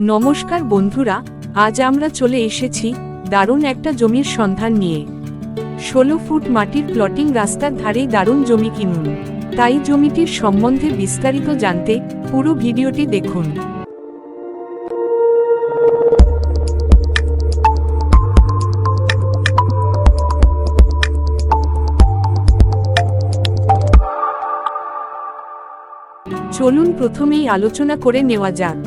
নমস্কার বন্ধুরা, আজ আমরা চলে এসেছি দারুণ একটা জমির সন্ধান নিয়ে। 16 ফুট মাটির প্লটিং রাস্তার ধারেই দারুণ জমি কিনুন। তাই জমিটির সম্বন্ধে বিস্তারিত জানতে পুরো ভিডিওটি দেখুন। চলুন প্রথমেই আলোচনা করে নেওয়া যাক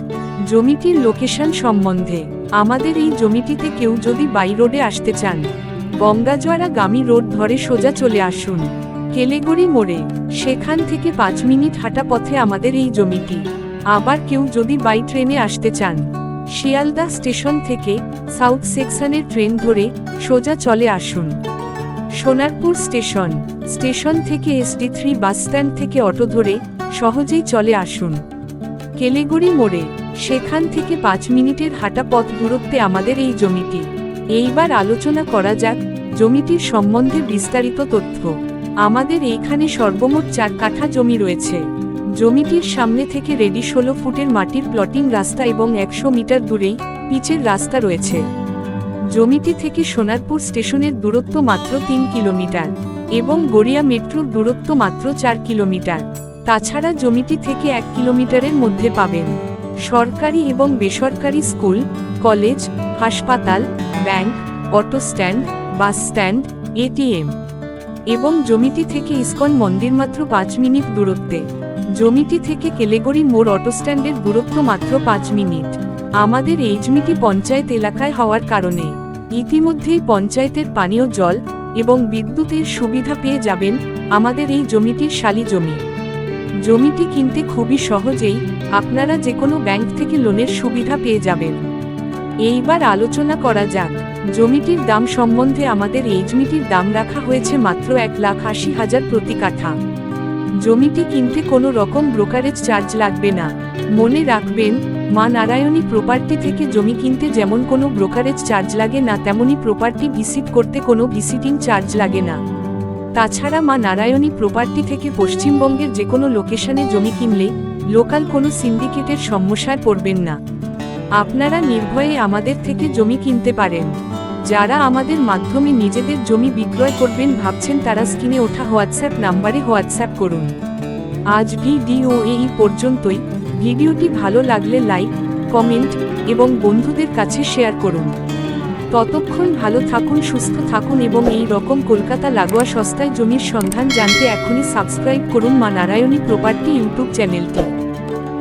জমিটির লোকেশন সম্বন্ধে। আমাদের এই জমিটিতে কেউ যদি বাই রোডে আসতে চান, গঙ্গাজোয়ারাগামী রোড ধরে সোজা চলে আসুন কেলেগড়ি মোড়ে। সেখান থেকে 5 মিনিট হাঁটা পথে আমাদের এই জমিটি। আবার কেউ যদি বাই ট্রেনে আসতে চান, শিয়ালদা স্টেশন থেকে সাউথ সেকশনের ট্রেন ধরে সোজা চলে আসুন সোনারপুর স্টেশন থেকে SD3 বাস স্ট্যান্ড থেকে অটো ধরে সহজেই চলে আসুন কেলেগড়ি মোড়ে। সেখান থেকে 5 মিনিটের হাঁটা পথ দূরত্বে আমাদের এই জমিটি। এইবার আলোচনা করা যাক জমিটির সম্বন্ধে বিস্তারিত তথ্য। আমাদের এইখানে সর্বমোট 4 কাঠা জমি রয়েছে। জমিটির সামনে থেকে রেডি 16 ফুটের মাটির প্লটিং রাস্তা এবং 100 মিটার দূরেই পিচের রাস্তা রয়েছে। জমিটি থেকে সোনারপুর স্টেশনের দূরত্ব মাত্র 3 কিলোমিটার এবং গড়িয়া মেট্রোর দূরত্ব মাত্র 4 কিলোমিটার। তাছাড়া জমিটি থেকে 1 কিলোমিটারের মধ্যে পাবেন সরকারি এবং বেসরকারি স্কুল, কলেজ, হাসপাতাল, bank, auto stand, bus stand, ATM এবং জমিটি থেকে ইসকন মন্দির মাত্র 5 মিনিট দূরত্বে। জমিটি থেকে কেলেগড়ি মোড় অটো স্ট্যান্ডের দূরত্ব মাত্র 5 মিনিট। আমাদের এই জমিটি পঞ্চায়েত এলাকায় হওয়ার কারণে ইতিমধ্যেই পঞ্চায়েতের পানীয় জল এবং বিদ্যুতের সুবিধা পেয়ে যাবেন আমাদের এই জমিটির শালি জমি। জমিটি কিনতে খুবই সহজেই আপনারা যে কোনো ব্যাংক থেকে লোনের সুবিধা পেয়ে যাবেন। এইবার আলোচনা করা যাক জমিটির দাম সম্বন্ধে। আমাদের এই জমিটির দাম রাখা হয়েছে মাত্র 1,80,000 প্রতি কাঠা। জমিটি কিনতে কোনো রকম ব্রোকারেজ চার্জ লাগবে না। মনে রাখবেন, মা নারায়ণী প্রপার্টি থেকে জমি কিনতে যেমন কোনো ব্রোকারেজ চার্জ লাগে না, তেমনি প্রপার্টি ভিজিট করতে কোনো ভিজিটিং চার্জ লাগে না। তাছাড়া মা নারায়ণী প্রপার্টি থেকে পশ্চিমবঙ্গের যে কোনো লোকেশনে জমি কিনলে লোকাল কোনো সিন্ডিকেটের সমস্যায় পড়বেন না। আপনারা নির্ভয়ে আমাদের থেকে জমি কিনতে পারেন। যারা আমাদের মাধ্যমে নিজেদের জমি বিক্রয় করবেন ভাবছেন, তারা স্ক্রিনে ওঠা হোয়াটসঅ্যাপ নাম্বারে হোয়াটসঅ্যাপ করুন। আজ ভিডিও এই পর্যন্তই। ভিডিওটি ভালো লাগলে লাইক, কমেন্ট এবং বন্ধুদের কাছে শেয়ার করুন। ততক্ষণ ভালো থাকুন, সুস্থ থাকুন এবং এই রকম কলকাতা লাগোয়া সস্তায় জমির সন্ধান জানতে এখনই সাবস্ক্রাইব করুন মা নারায়ণী প্রপার্টি ইউটিউব চ্যানেলটি।